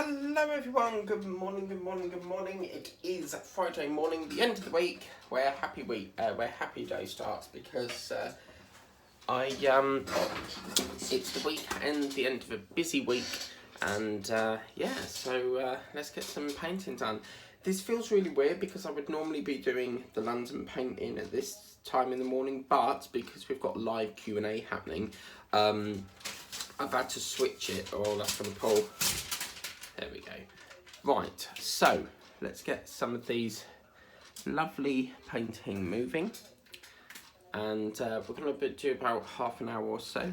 Hello everyone, good morning, good morning, good morning. It is Friday morning, the end of the week, where happy day starts because it's the weekend, the end of a busy week, and so let's get some painting done. This feels really weird because I would normally be doing the London painting at this time in the morning, but because we've got live Q&A happening, I've had to switch it, or that's going to pull. There we go. Right, so let's get some of these lovely painting moving. And we're going to do about half an hour or so.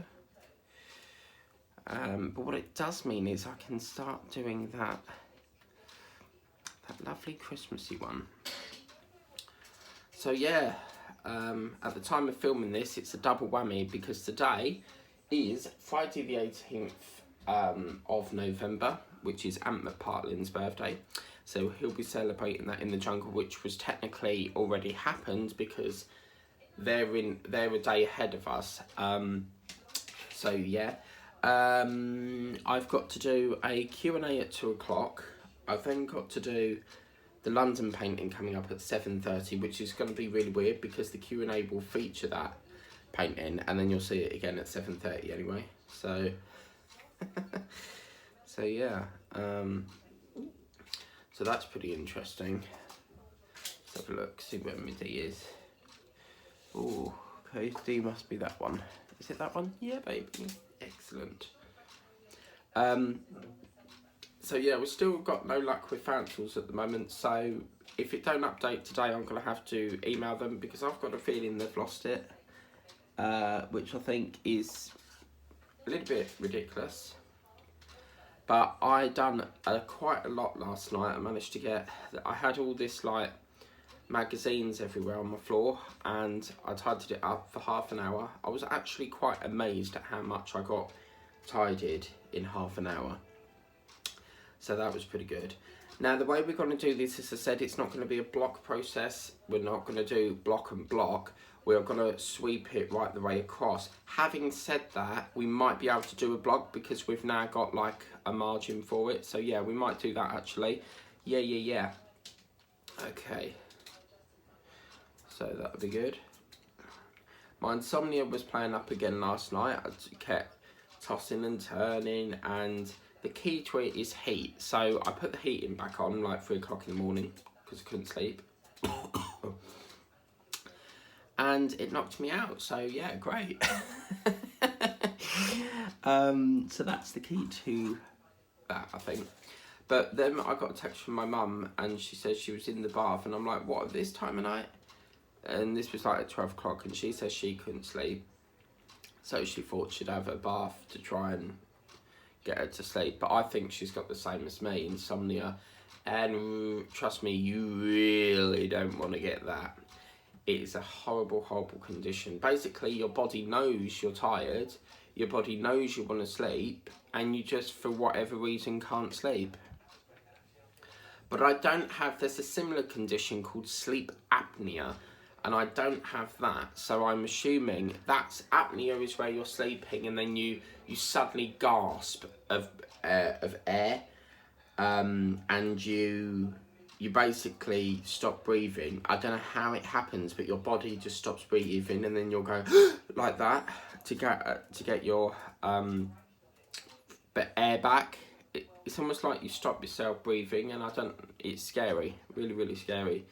But what it does mean is I can start doing that lovely Christmassy one. So yeah, at the time of filming this, it's a double whammy because today is Friday the 18th of November, which is Ant McPartlin's birthday. So he'll be celebrating that in the jungle, which was technically already happened because they're a day ahead of us. So yeah, I've got to do a Q&A at 2 o'clock. I've then got to do the London painting coming up at 7:30, which is going to be really weird because the Q&A will feature that painting, and then you'll see it again at 7:30 anyway. So, so yeah, so that's pretty interesting. Let's have a look, see where my D is. Oh, okay, D must be that one. Is it that one? Yeah, baby. Excellent. So yeah, we've still got no luck with fancials at the moment, so if it don't update today, I'm going to have to email them because I've got a feeling they've lost it, which I think is a little bit ridiculous. But I done quite a lot last night. I managed to get, I had all this like magazines everywhere on my floor, and I tidied it up for half an hour. I was actually quite amazed at how much I got tidied in half an hour. So that was pretty good. Now the way we're going to do this, as I said, it's not going to be a block process. We're not going to do block and block. We're going to sweep it right the way across. Having said that, we might be able to do a block because we've now got like a margin for it. So yeah, we might do that actually. Yeah. Okay. So that would be good. My insomnia was playing up again last night. I kept tossing and turning, and the key to it is heat. So I put the heating back on like 3 o'clock in the morning because I couldn't sleep. And it knocked me out, so yeah, great. So that's the key to that, I think. But then I got a text from my mum, and she says she was in the bath, and I'm like, what, at this time of night? And this was like at 12 o'clock, and she says she couldn't sleep. So she thought she'd have a bath to try and get her to sleep. But I think she's got the same as me, insomnia. And trust me, you really don't want to get that. It is a horrible, horrible condition. Basically, your body knows you're tired, your body knows you want to sleep, and you just, for whatever reason, can't sleep. But I don't have, there's a similar condition called sleep apnea, and I don't have that. So I'm assuming that's apnea is where you're sleeping and then you suddenly gasp of air, and you basically stop breathing. I don't know how it happens, but your body just stops breathing, and then you'll go like that to get your air back. It's almost like you stop yourself breathing, and it's scary, really, really scary,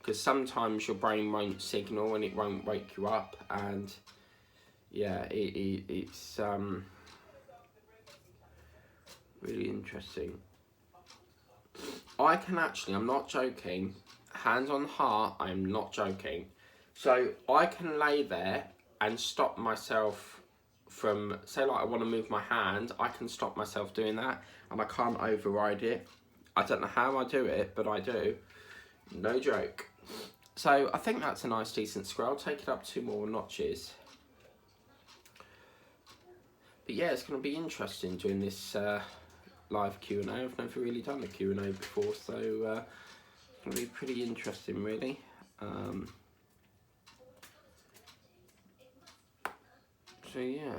because sometimes your brain won't signal and it won't wake you up, and yeah, it's really interesting. I can actually, I'm not joking, hands on heart, I'm not joking. So I can lay there and stop myself from, say like I want to move my hand, I can stop myself doing that, and I can't override it. I don't know how I do it, but I do. No joke. So I think that's a nice decent square. I'll take it up 2 more notches. But yeah, it's going to be interesting doing this live Q&A. I've never really done a Q&A before, so it's going to be pretty interesting, really. So yeah,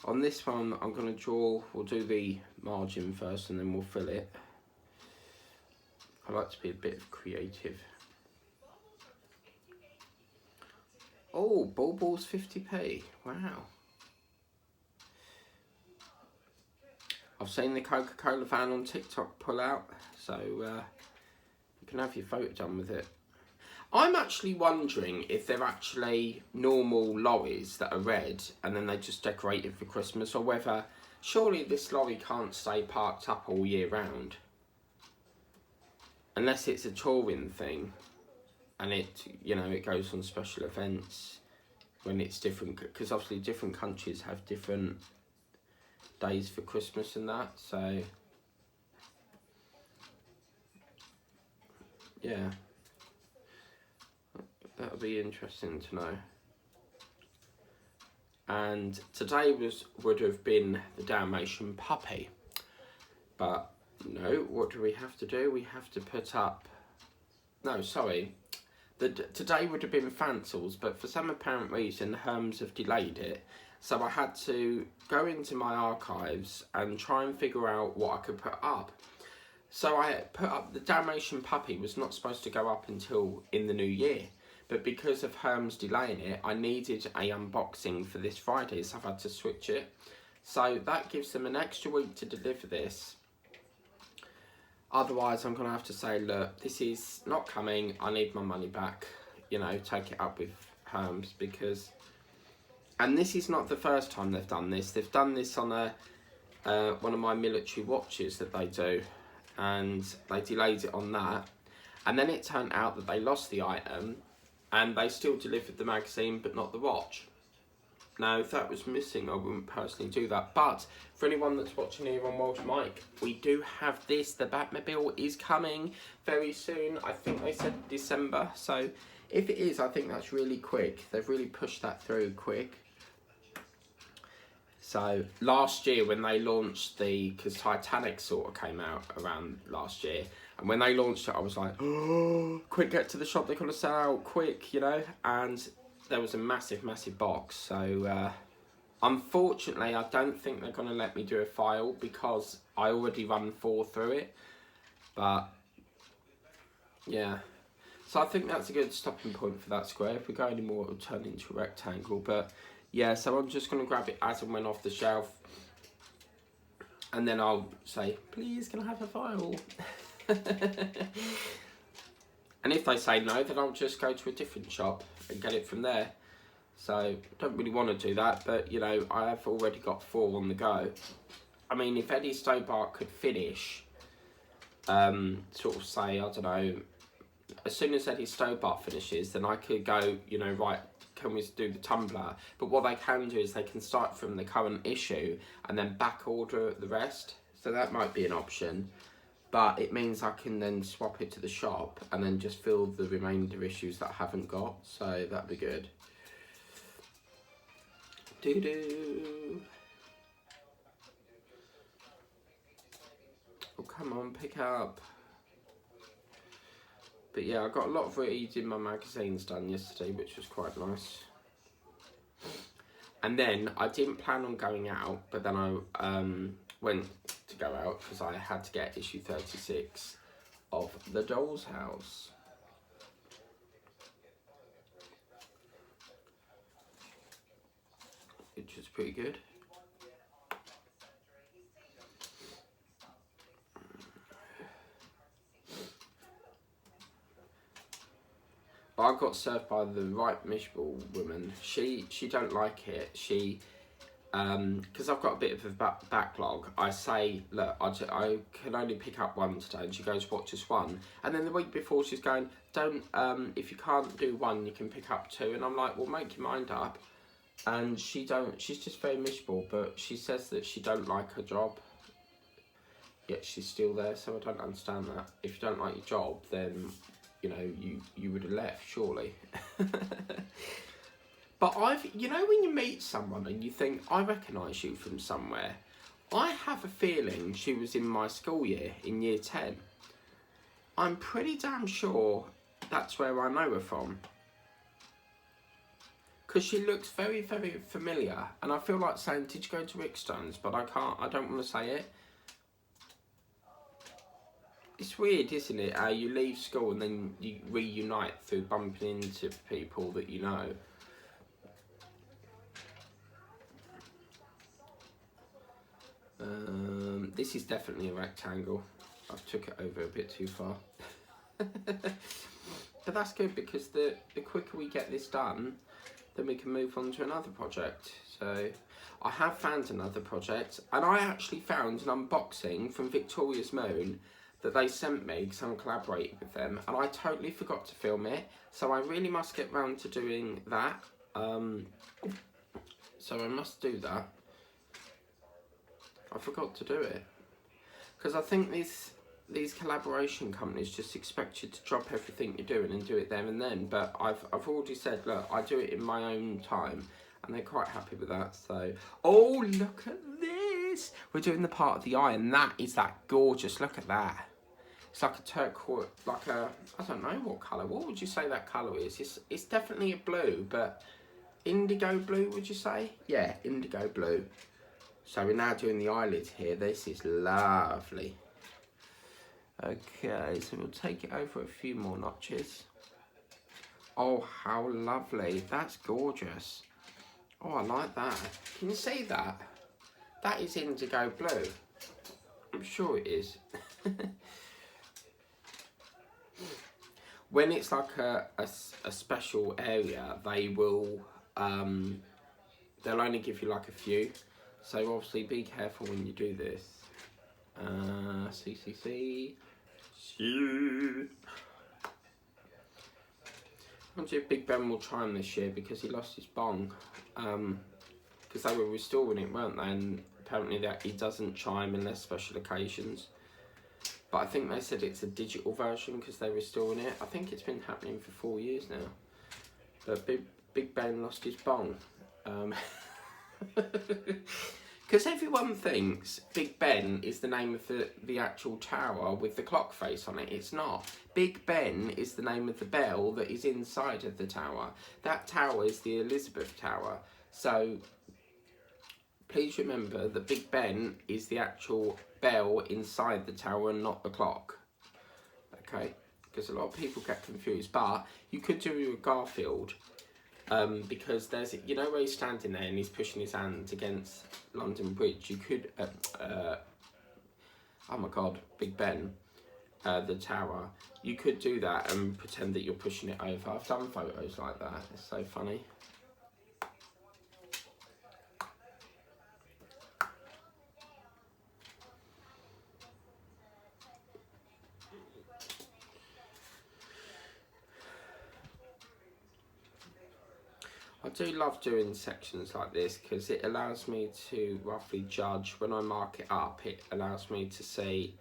On this one, I'm going to draw, we'll do the margin first and then we'll fill it. I like to be a bit creative. Oh, Ball's 50p. Wow. I've seen the Coca-Cola van on TikTok pull out, so you can have your photo done with it. I'm actually wondering if they're actually normal lorries that are red and then they just decorate it for Christmas, or whether, surely this lorry can't stay parked up all year round. Unless it's a touring thing and it, you know, it goes on special events when it's different, because obviously different countries have different days for Christmas and that, so yeah, that'll be interesting to know. And today would have been the Dalmatian puppy, but no, what do we have to do? We have to put up, no, sorry, today would have been Fancel's, but for some apparent reason Herms have delayed it, so I had to go into my archives and try and figure out what I could put up. So I put up the Dalmatian puppy was not supposed to go up until in the new year, but because of Herms delaying it, I needed a unboxing for this Friday, so I've had to switch it. So that gives them an extra week to deliver this. Otherwise, I'm going to have to say, look, this is not coming, I need my money back, you know, take it up with Herms, because, and this is not the first time they've done this. They've done this on a one of my military watches that they do, and they delayed it on that, and then it turned out that they lost the item, and they still delivered the magazine, but not the watch. Now, if that was missing, I wouldn't personally do that. But for anyone that's watching here on Walter Mike, we do have this. The Batmobile is coming very soon. I think they said December. So if it is, I think that's really quick. They've really pushed that through quick. So last year when they launched because Titanic sort of came out around last year. And when they launched it, I was like, oh, quick, get to the shop. They're going to sell out quick, you know. And there was a massive, massive box. So, unfortunately, I don't think they're going to let me do a file because I already run 4 through it. But, yeah. So I think that's a good stopping point for that square. If we go any more, it'll turn into a rectangle. But, yeah, so I'm just going to grab it as and when off the shelf. And then I'll say, please, can I have a file? And if they say no, then I'll just go to a different shop and get it from there. So I don't really want to do that, but you know, I have already got 4 on the go. I mean, if Eddie Stobart could finish, sort of say, I don't know, as soon as Eddie Stobart finishes, then I could go, you know, right, can we do the tumbler? But what they can do is they can start from the current issue and then back order the rest. So that might be an option. But it means I can then swap it to the shop and then just fill the remainder issues that I haven't got. So that'd be good. Doo-doo. Oh, come on, pick up. But yeah, I got a lot of reading my magazines done yesterday, which was quite nice. And then I didn't plan on going out, but then I went to go out because I had to get issue 36 of The Doll's House. Which is pretty good. But I got served by the right miserable woman. She don't like it. She, because I've got a bit of a backlog, I say, look, I can only pick up 1 today. And she goes, what, just 1? And then the week before she's going, don't, if you can't do 1, you can pick up 2. And I'm like, well, make your mind up. And she's just very miserable, but she says that she don't like her job. Yet she's still there, so I don't understand that. If you don't like your job, then, you know, you would have left, surely. But you know when you meet someone and you think, I recognise you from somewhere. I have a feeling she was in my school year, in year 10. I'm pretty damn sure that's where I know her from. Because she looks very, very familiar. And I feel like saying, did you go to Rickstones? But I can't, I don't want to say it. It's weird, isn't it? How you leave school and then you reunite through bumping into people that you know. This is definitely a rectangle. I've took it over a bit too far. But that's good, because the quicker we get this done, then we can move on to another project. So I have found another project, and I actually found an unboxing from Victoria's Moon that they sent me because I'm collaborating with them, and I totally forgot to film it, so I really must get round to doing that. So I must do that. I forgot to do it because I think these collaboration companies just expect you to drop everything you're doing and do it there and then. But I've already said, look, I do it in my own time, and they're quite happy with that. So, oh, look at this! We're doing the part of the eye, and that is that gorgeous. Look at that. It's like a turquoise, like a, I don't know what colour. What would you say that colour is? It's definitely a blue, but indigo blue, would you say? Yeah, indigo blue. So we're now doing the eyelids here. This is lovely. Okay, so we'll take it over a few more notches. Oh, how lovely. That's gorgeous. Oh, I like that. Can you see that? That is indigo blue. I'm sure it is. When it's like a special area, they will, they'll only give you like a few. So obviously be careful when you do this. C. I wonder if Big Ben will chime this year, because he lost his bong. Because they were restoring it, weren't they? And apparently that he doesn't chime unless special occasions. But I think they said it's a digital version because they're restoring it. I think it's been happening for 4 years now. But Big Ben lost his bong. Because everyone thinks Big Ben is the name of the actual tower with the clock face on it. It's not. Big Ben is the name of the bell that is inside of the tower. That tower is the Elizabeth Tower. So please remember that Big Ben is the actual bell inside the tower and not the clock. Okay? Because a lot of people get confused. But you could do a Garfield. Because there's, you know, where he's standing there and he's pushing his hands against London Bridge. You could, oh my God, Big Ben, the tower. You could do that and pretend that you're pushing it over. I've done photos like that. It's so funny. I do love doing sections like this because it allows me to roughly judge. When I mark it up, it allows me to see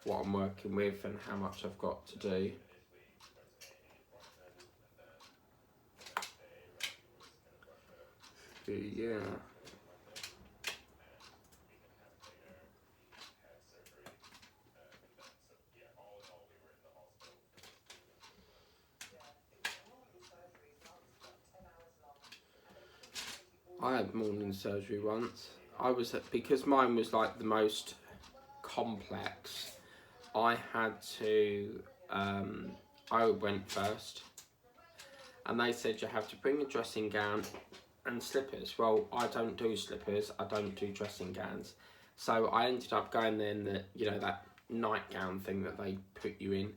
what I'm working with and how much I've got to do. So, yeah. I had morning surgery once. Because mine was like the most complex, I had to, I went first, and they said you have to bring a dressing gown and slippers. Well, I don't do slippers, I don't do dressing gowns. So I ended up going there in the, you know, that nightgown thing that they put you in,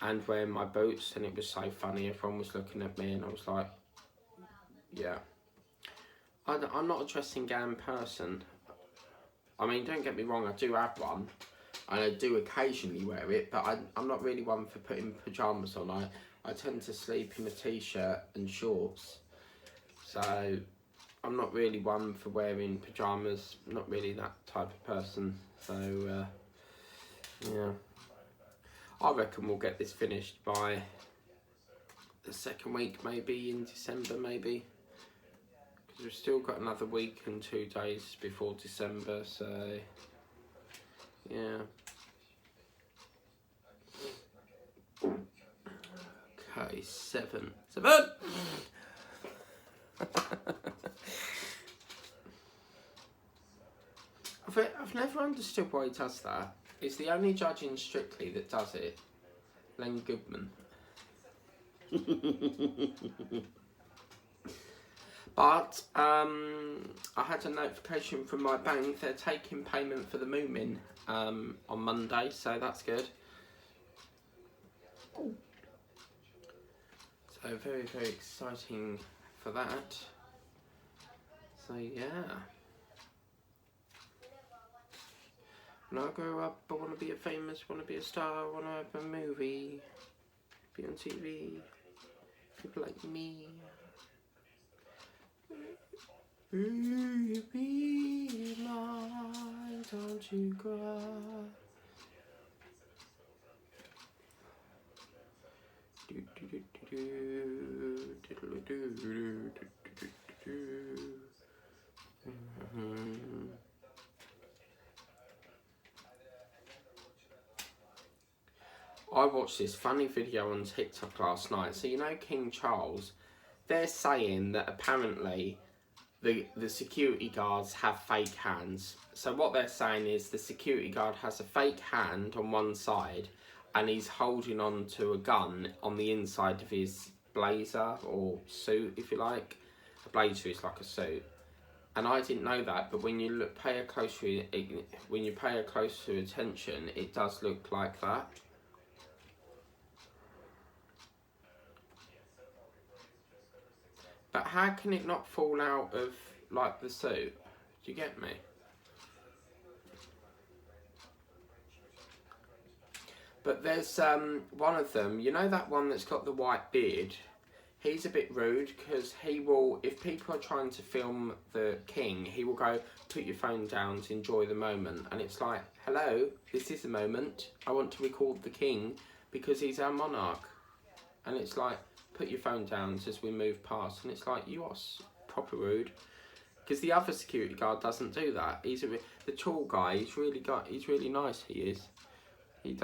and wearing my boots, and it was so funny. Everyone was looking at me and I was like, yeah. I'm not a dressing gown person. I mean, don't get me wrong, I do have one, and I do occasionally wear it, but I'm not really one for putting pyjamas on. I tend to sleep in a t-shirt and shorts, so I'm not really one for wearing pyjamas. I'm not really that type of person, so yeah. I reckon we'll get this finished by the second week, maybe in December, maybe. We've still got another week and 2 days before December, so yeah. Okay, 7. never understood why he does that. He's the only judge in Strictly that does it. Len Goodman. But I had a notification from my bank. They're taking payment for the Moomin on Monday, so that's good. So very, very exciting for that. So yeah. When I grow up, I want to be a famous, want to be a star, I want to have a movie, be on TV, people like me. Be mine, don't you cry. I watched this funny video on TikTok last night. So you know King Charles, they're saying that apparently the security guards have fake hands. So what they're saying is the security guard has a fake hand on one side and he's holding on to a gun on the inside of his blazer or suit, if you like. A blazer is like a suit. And I didn't know that, but when you pay a closer attention, it does look like that. But how can it not fall out of, like, the suit? Do you get me? But there's one of them, you know that one that's got the white beard? He's a bit rude because he will, if people are trying to film the king, he will go, put your phone down to enjoy the moment. And it's like, hello, this is a moment. I want to record the king because he's our monarch. And it's like, put your phone down as we move past. And it's like, you are proper rude. Because the other security guard doesn't do that. He's the tall guy, he's really nice, he is. He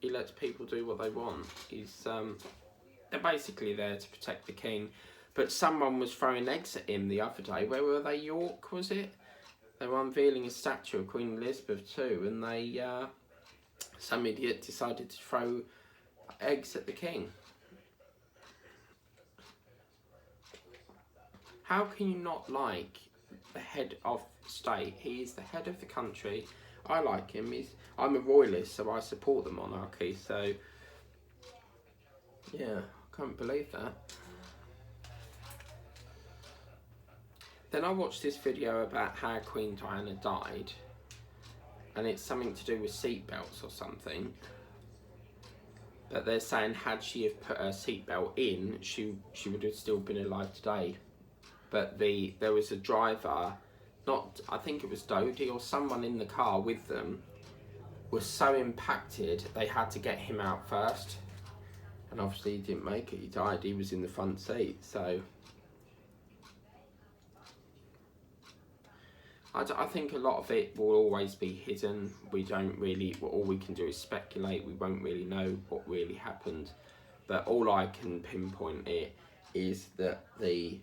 lets people do what they want. They're basically there to protect the king. But someone was throwing eggs at him the other day. Where were they? York, was it? They were unveiling a statue of Queen Elizabeth too, and some idiot decided to throw eggs at the king. How can you not like the head of state? He is the head of the country. I like him. I'm a royalist, so I support the monarchy. So, yeah, I can't believe that. Then I watched this video about how Queen Diana died. And it's something to do with seatbelts or something. But they're saying had she have put her seatbelt in, she would have still been alive today. But there was a driver, I think it was Dodie or someone in the car with them, was so impacted they had to get him out first. And obviously he didn't make it, he died, he was in the front seat, so. I think a lot of it will always be hidden. All we can do is speculate, we won't really know what really happened. But all I can pinpoint it is that the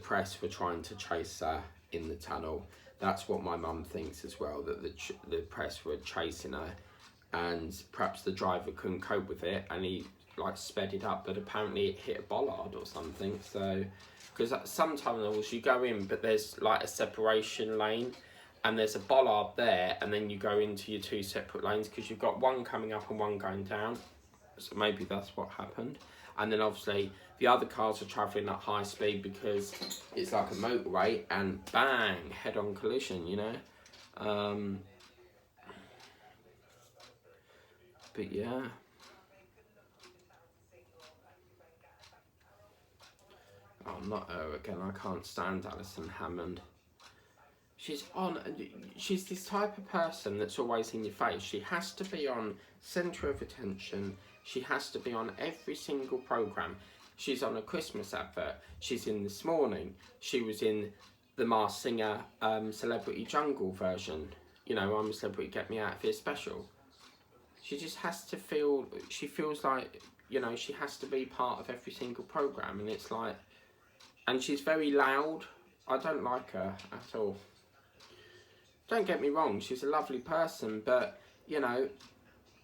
press were trying to chase her in the tunnel. That's what my mum thinks as well, that the press were chasing her and perhaps the driver couldn't cope with it and he like sped it up, but apparently it hit a bollard or something. So, because some tunnels you go in but there's like a separation lane and there's a bollard there and then you go into your two separate lanes because you've got one coming up and one going down. So maybe that's what happened. And then obviously the other cars are travelling at high speed because it's like a motorway and bang, head-on collision, you know. But yeah. Oh, not her again. I can't stand Alison Hammond. She's this type of person that's always in your face. She has to be on centre of attention. She has to be on every single programme. She's on a Christmas advert. She's in This Morning. She was in the Masked Singer Celebrity Jungle version. You know, I'm a Celebrity, Get Me Out of Here special. She just has to she feels like, you know, she has to be part of every single programme. And it's like, and she's very loud. I don't like her at all. don't get me wrong, she's a lovely person, but, you know,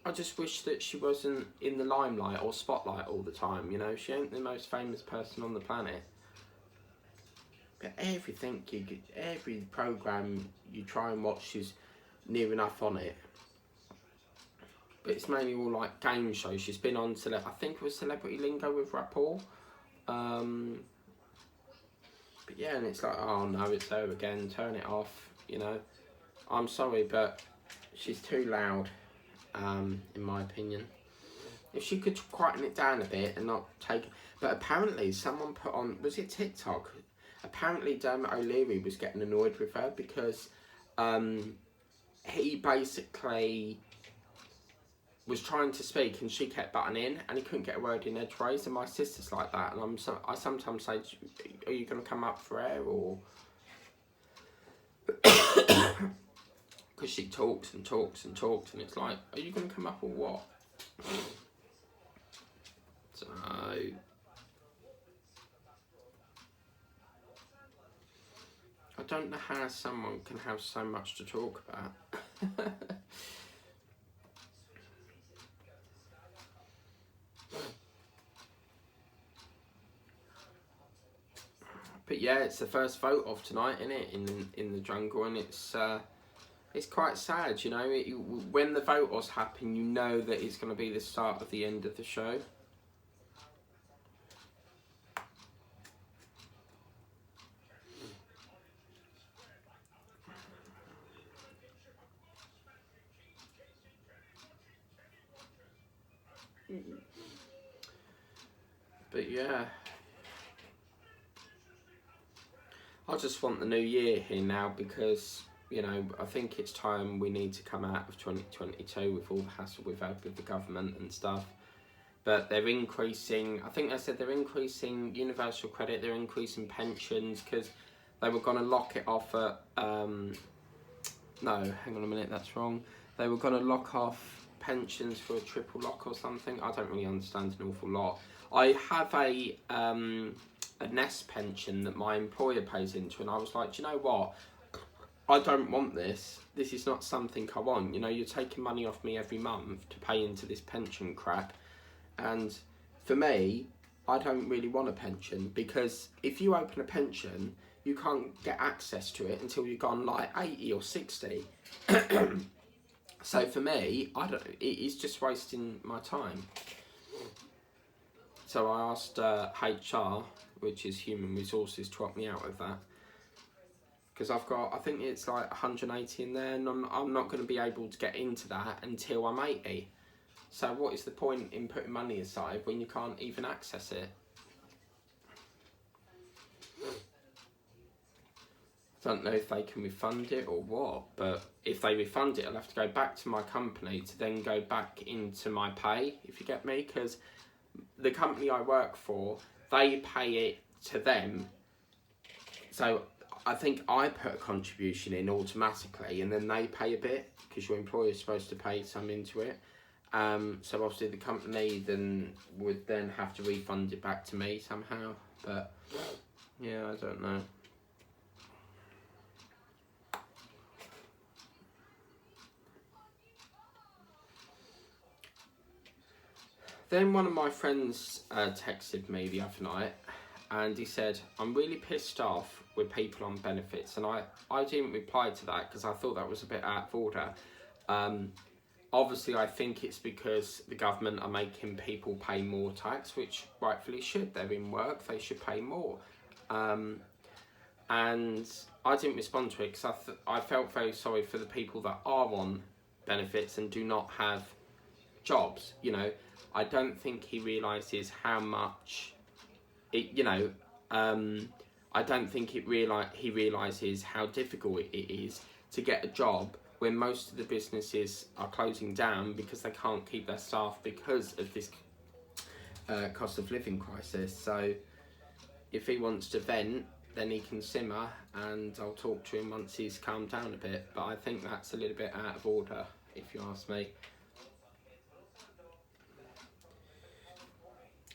I just wish that she wasn't in the limelight or spotlight all the time, you know. She ain't the most famous person on the planet. But every programme you try and watch, she's near enough on it. But it's mainly all like game shows. She's been on, I think it was Celebrity Lingo with Rapport. But yeah, and it's like, oh no, it's her again, turn it off, you know. I'm sorry, but she's too loud. In my opinion, if she could quieten it down a bit and not take. But apparently, someone put on, was it TikTok? Apparently, Dermot O'Leary was getting annoyed with her because he basically was trying to speak and she kept butting in and he couldn't get a word in edgeways. And my sister's like that, and I sometimes say, "Are you going to come up for air or?" Because she talks and talks and talks, and it's like, are you going to come up or what? So, I don't know how someone can have so much to talk about. But yeah, it's the first vote of tonight, isn't it? In the jungle, and it's quite sad, you know. When the vote happen, you know that it's going to be the start of the end of the show. But yeah, I just want the new year here now because, you know, I think it's time we need to come out of 2022 with all the hassle we've had with the government and stuff. But they're increasing, I think they said they're increasing universal credit, they're increasing pensions because they were going to lock it off at, no, hang on a minute, that's wrong. They were going to lock off pensions for a triple lock or something. I don't really understand an awful lot. I have a nest pension that my employer pays into, and I was like, do you know what? I don't want this. This is not something I want. You know, you're taking money off me every month to pay into this pension crap. And for me, I don't really want a pension because if you open a pension, you can't get access to it until you've gone like 80 or 60. So for me, it's just wasting my time. So I asked HR, which is Human Resources, to help me out with that. Because I've got, I think it's like 180 in there, and I'm not going to be able to get into that until I'm 80. So what is the point in putting money aside when you can't even access it? I don't know if they can refund it or what, but if they refund it, I'll have to go back to my company to then go back into my pay, if you get me, because the company I work for, they pay it to them. So I think I put a contribution in automatically and then they pay a bit because your employer is supposed to pay some into it. So obviously the company would then have to refund it back to me somehow. But yeah, I don't know. Then one of my friends texted me the other night and he said, I'm really pissed off with people on benefits. And I didn't reply to that because I thought that was a bit out of order. Obviously, I think it's because the government are making people pay more tax, which rightfully should. They're in work, they should pay more. And I didn't respond to it because I felt very sorry for the people that are on benefits and do not have jobs. You know, I don't think he realises how much it, you know, I don't think he realises how difficult it is to get a job when most of the businesses are closing down because they can't keep their staff because of this cost of living crisis. So if he wants to vent, then he can simmer and I'll talk to him once he's calmed down a bit. But I think that's a little bit out of order, if you ask me.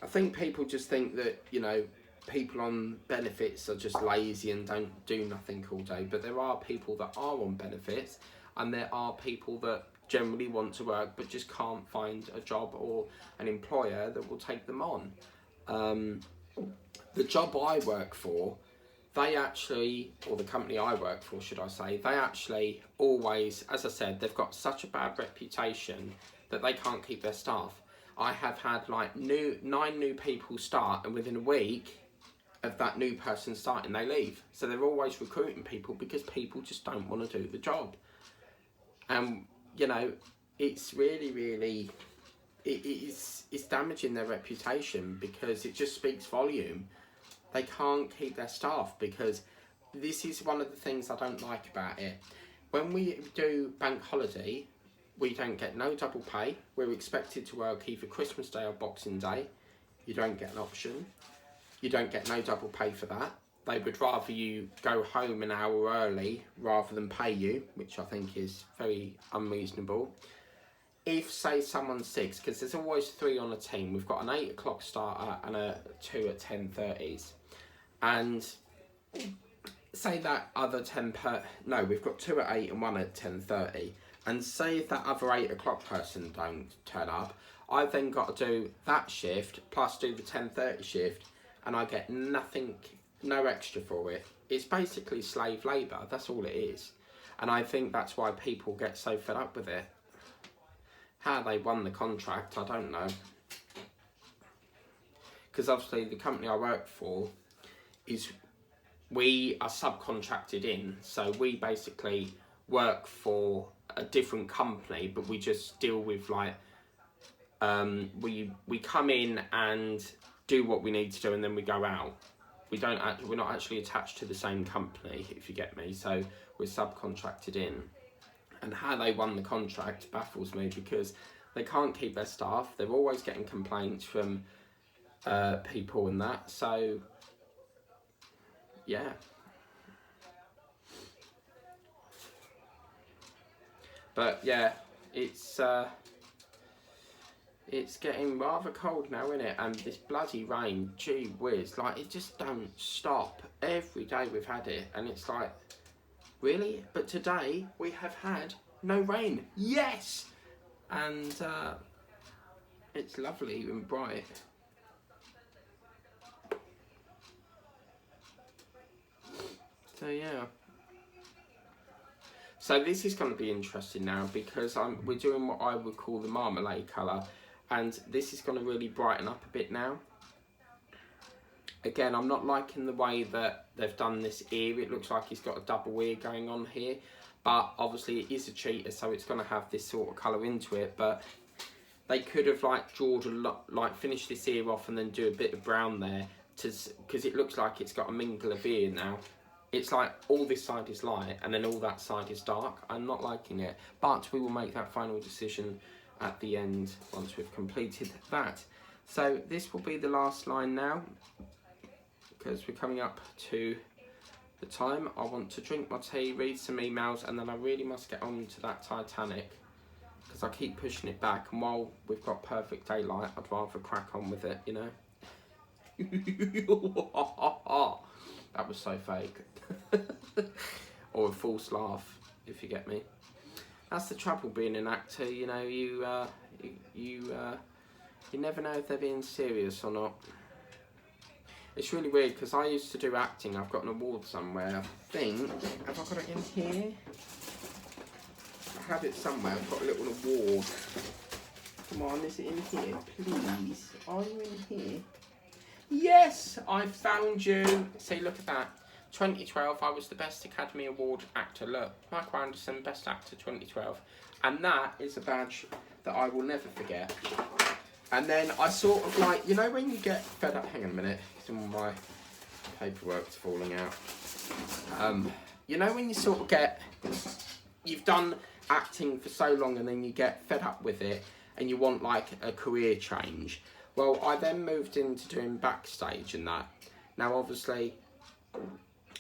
I think people just think that, you know, people on benefits are just lazy and don't do nothing all day, but there are people that are on benefits, and there are people that generally want to work but just can't find a job or an employer that will take them on. The job I work for, they actually, or the company I work for, should I say, they actually always, as I said, they've got such a bad reputation that they can't keep their staff. I have had like 9 new people start, and within a week of that new person starting, they leave. So they're always recruiting people because people just don't want to do the job. And, you know, it's really, it's damaging their reputation, because it just speaks volume. They can't keep their staff, because this is one of the things I don't like about it. When we do bank holiday, we don't get no double pay. We're expected to work either Christmas Day or Boxing Day. You don't get an option. You don't get no double pay for that. They would rather you go home an hour early rather than pay you, which I think is very unreasonable. If, say, someone's 6, because there's always 3 on a team. We've got an 8 o'clock starter and a 2 at 10:30s. And say that other we've got 2 at 8 and 1 at 10:30. And say if that other 8 o'clock person don't turn up, I've then got to do that shift plus do the 10:30 shift, and I get nothing, no extra for it. It's basically slave labour, that's all it is. And I think that's why people get so fed up with it. How they won the contract, I don't know. Because obviously the company I work for we are subcontracted in, so we basically work for a different company, but we just deal with like, we come in and do what we need to do, and then we go out. We're not actually attached to the same company, if you get me. So we're subcontracted in, and how they won the contract baffles me, because they can't keep their staff. They're always getting complaints from people and that. So yeah. But yeah, it's getting rather cold now, isn't it? And this bloody rain, gee whiz, like it just don't stop. Every day we've had it, and it's like, really? But today we have had no rain. Yes! And it's lovely and bright. So yeah. So this is going to be interesting now, because we're doing what I would call the marmalade colour, and this is going to really brighten up a bit now. Again, I'm not liking the way that they've done this ear. It looks like he's got a double ear going on here, but obviously it is a cheetah, so it's going to have this sort of colour into it. But they could have like finished this ear off and then do a bit of brown there, because it looks like it's got a mingle of ear now. It's like all this side is light and then all that side is dark. I'm not liking it, but we will make that final decision at the end once we've completed that. So this will be the last line now, because we're coming up to the time. I want to drink my tea, read some emails, and then I really must get on to that Titanic, because I keep pushing it back, and while we've got perfect daylight, I'd rather crack on with it, you know. That was so fake. Or a false laugh, if you get me. That's the trouble being an actor, you know, you never know if they're being serious or not. It's really weird, because I used to do acting. I've got an award somewhere, I think. Have I got it in here? I have it somewhere. I've got a little award. Come on, is it in here? Please. Are you in here? Yes, I found you. See, look at that. 2012, I was the Best Academy Award actor. Look, Michael Anderson, Best Actor 2012. And that is a badge that I will never forget. And then I sort of like, you know when you get fed up, hang on a minute, some of my paperwork's falling out. You know when you sort of get, you've done acting for so long and then you get fed up with it and you want like a career change. Well, I then moved into doing backstage and that. Now obviously,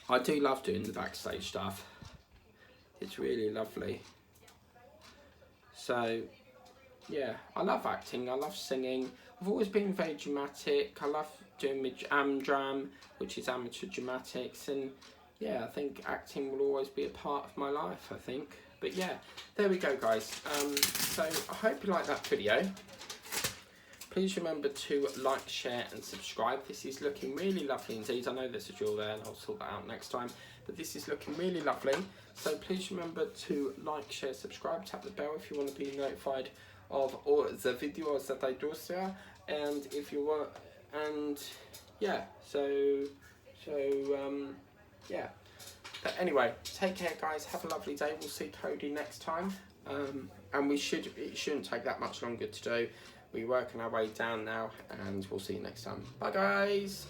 I do love doing the backstage stuff. It's really lovely. So, yeah, I love acting, I love singing. I've always been very dramatic. I love doing my AmDram, which is amateur dramatics, and yeah, I think acting will always be a part of my life, I think. But yeah, there we go, guys. So I hope you like that video. Please remember to like, share and subscribe. This is looking really lovely indeed. I know there's a drill there and I'll sort that out next time. But this is looking really lovely. So please remember to like, share, subscribe. Tap the bell if you want to be notified of all the videos that I do share. And if you want, and yeah, yeah. But anyway, take care, guys. Have a lovely day. We'll see Cody next time. And it shouldn't take that much longer to do. We're working our way down now, and we'll see you next time. Bye, guys.